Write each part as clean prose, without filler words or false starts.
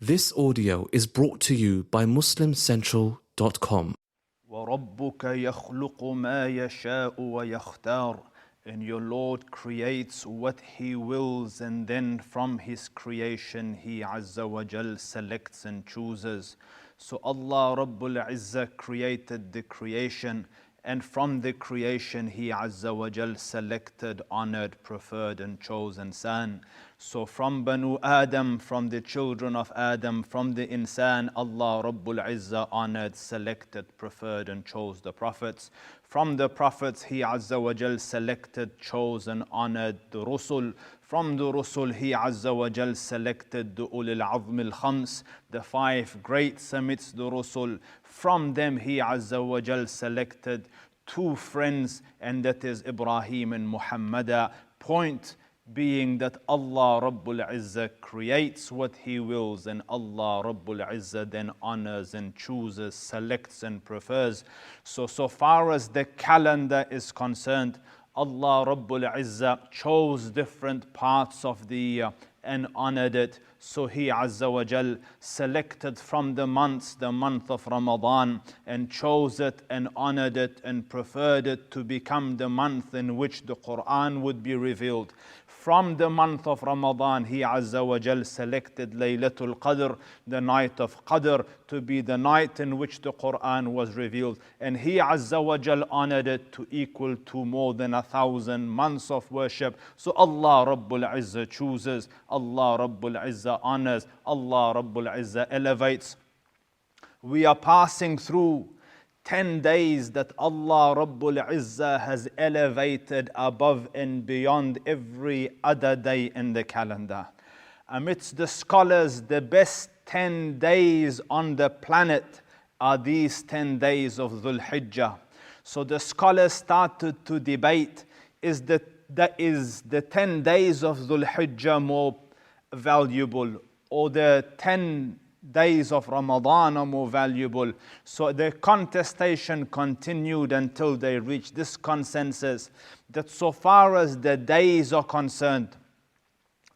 This audio is brought to you by MuslimCentral.com. وَرَبُّكَ يَخْلُقُ مَا يَشَاءُ وَيَخْتَارُ. And your Lord creates what He wills, and then from His creation He Azza wa Jal selects and chooses. So Allah Rabbul Izzah created the creation, and from the creation He Azza wa Jal selected, honored, preferred and chosen son. So from Banu Adam, from the children of Adam, from the insan, Allah Rabbul Izzah honored, selected, preferred and chose the prophets. From the prophets He Azza wa Jal selected, chose and honored the Rusul. From the Rusul He Azza wa Jal selected the Ulul Azm al-Khams, the five greats amidst the Rusul. From them He Azza wa Jal selected two friends, and that is Ibrahim and Muhammad. Point being that Allah Rabbul Izzah creates what He wills, and Allah Rabbul Izzah then honors and chooses, selects and prefers. So far as the calendar is concerned, Allah Rabbul Izzah chose different parts of the year and honored it. So He Azza wa Jal selected from the months the month of Ramadan and chose it and honored it and preferred it to become the month in which the Quran would be revealed. From the month of Ramadan, He Azza wa Jal selected Laylatul Qadr, the night of Qadr, to be the night in which the Quran was revealed. And He Azza wa Jal honored it to equal to more than 1,000 months of worship. So Allah Rabbul Izzah chooses, Allah Rabbul Izzah honors, Allah Rabbul Izzah elevates. We are passing through 10 days that Allah Rabbul Izzah has elevated above and beyond every other day in the calendar. Amidst the scholars, the best 10 days on the planet are these 10 days of Dhul Hijjah. So the scholars started to debate, is the 10 days of Dhul Hijjah more valuable, or the 10 days of Ramadan are more valuable? So the contestation continued until they reached this consensus that so far as the days are concerned,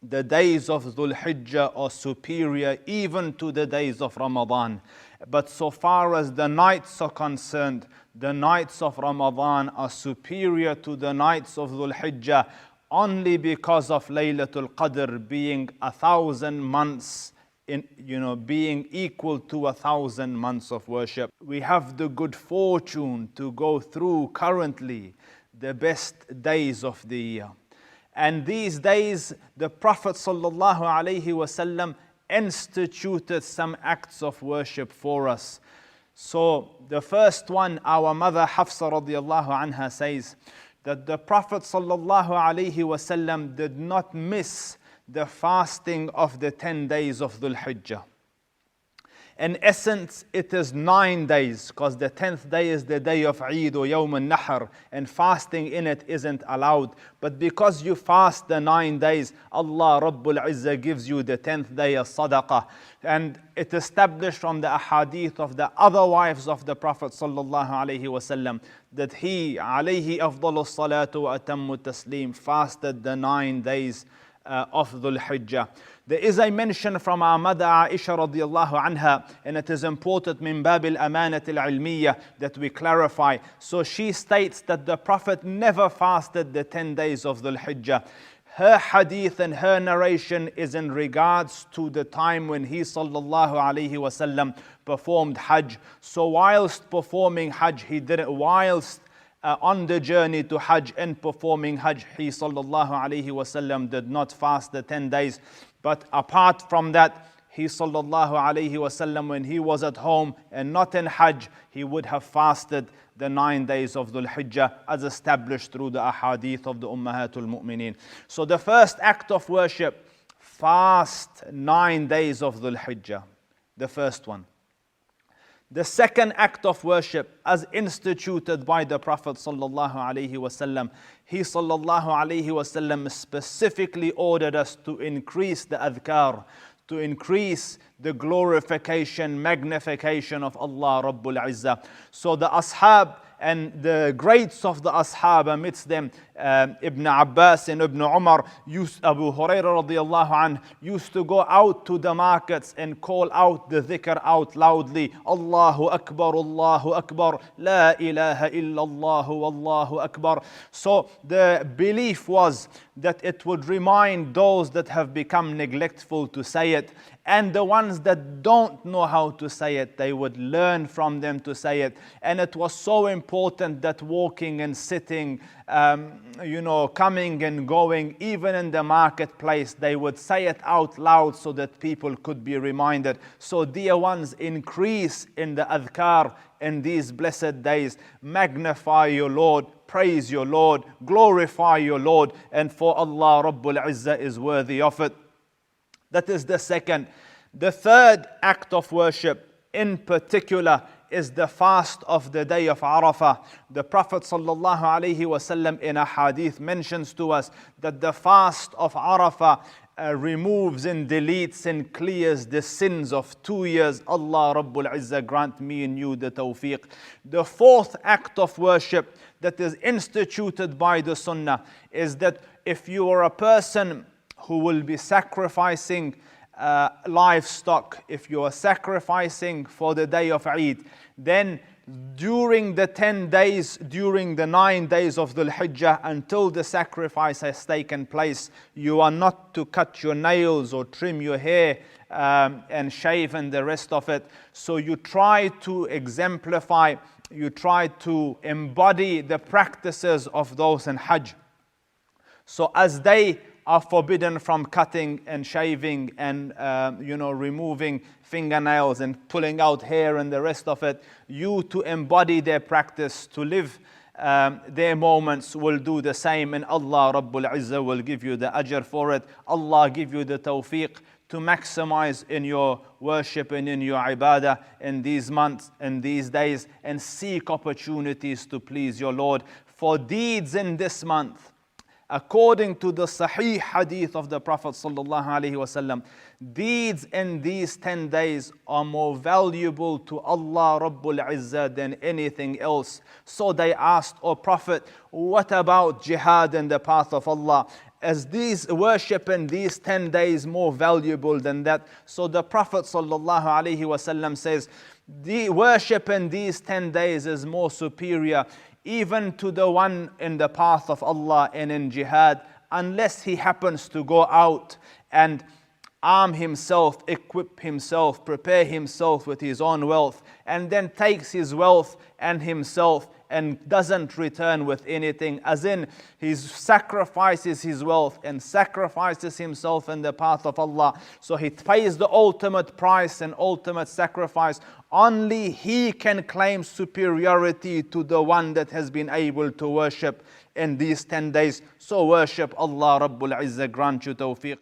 the days of Dhul Hijjah are superior even to the days of Ramadan. But so far as the nights are concerned, the nights of Ramadan are superior to the nights of Dhul Hijjah only because of Laylatul Qadr being 1,000 months, being equal to 1,000 months of worship. We have the good fortune to go through currently the best days of the year. And these days, the Prophet ﷺ instituted some acts of worship for us. So the first one, our mother Hafsa radiallahu anha says that the Prophet ﷺ did not miss the fasting of the 10 days of Dhul Hijjah. In essence, it is 9 days, because the 10th day is the day of Eid or Yawm al-Nahr, and fasting in it isn't allowed. But because you fast the 9 days, Allah Rabbul Izzah gives you the 10th day as sadaqah. And it established from the ahadith of the other wives of the Prophet sallallahu alaihi wasallam that he, alayhi afdalu salatu wa atammu taslim, fasted the 9 days of Dhul Hijjah. There is a mention from our mother Aisha radiallahu anha, and it is important min bab al-amanat al-ilmiyya that we clarify. So she states that the Prophet never fasted the 10 days of Dhul Hijjah. Her hadith and her narration is in regards to the time when he sallallahu alaihi wasallam performed Hajj. So whilst performing Hajj, on the journey to Hajj and performing Hajj, he sallallahu alaihi wasallam did not fast the 10 days. But apart from that, he sallallahu alaihi wasallam, when he was at home and not in Hajj, he would have fasted the 9 days of Dhul Hijjah as established through the ahadith of the Ummahatul Mu'mineen. So the first act of worship, fast 9 days of Dhul Hijjah, the first one. The second act of worship, as instituted by the Prophet sallallahu alaihi wasallam, he sallallahu alaihi wasallam specifically ordered us to increase the adhkar, to increase the glorification, magnification of Allah Rabbul Izzah. So the ashab and the greats of the ashab, amidst them Ibn Abbas and Ibn Umar, Abu Hurairah radiallahu anh, used to go out to the markets and call out the dhikr out loudly. Allahu Akbar, Allahu Akbar, La ilaha illallah, Allahu Akbar. So the belief was that it would remind those that have become neglectful to say it, and the ones that don't know how to say it, they would learn from them to say it. And it was so important that walking and sitting, coming and going, even in the marketplace, they would say it out loud so that people could be reminded. So dear ones, increase in the adhkar in these blessed days. Magnify your Lord, praise your Lord, glorify your Lord, and for Allah Rabbul Izzah is worthy of it. That is the second. The third act of worship in particular is the fast of the day of Arafah. The Prophet sallallahu alaihi wasallam in a hadith mentions to us that the fast of Arafah removes and deletes and clears the sins of 2 years. Allah Rabbul Izzah grant me and you the tawfiq. The fourth act of worship that is instituted by the Sunnah is that if you are a person who will be sacrificing livestock, if you are sacrificing for the day of Eid, then during the 10 days, during the 9 days of Dhul Hijjah, until the sacrifice has taken place, you are not to cut your nails or trim your hair and shave and the rest of it. So you try to exemplify, you try to embody the practices of those in Hajj. So as they are forbidden from cutting and shaving and removing fingernails and pulling out hair and the rest of it, you to embody their practice, to live their moments, will do the same, and Allah Rabbul Izzah will give you the ajr for it. Allah give you the tawfiq to maximize in your worship and in your ibadah in these months and these days, and seek opportunities to please your Lord. For deeds in this month, according to the Sahih Hadith of the Prophet sallallahu alaihi wasallam, deeds in these 10 days are more valuable to Allah Rabbul Izzah than anything else. So they asked, O Prophet, what about jihad in the path of Allah? Is these worship in these 10 days more valuable than that? So the Prophet sallallahu alaihi wasallam says, the worship in these 10 days is more superior even to the one in the path of Allah and in jihad, unless he happens to go out and arm himself, equip himself, prepare himself with his own wealth, and then takes his wealth and himself and doesn't return with anything, as in he sacrifices his wealth and sacrifices himself in the path of Allah. So he pays the ultimate price and ultimate sacrifice. Only he can claim superiority to the one that has been able to worship in these 10 days. So worship. Allah Rabbul Izzah grant you tawfiq.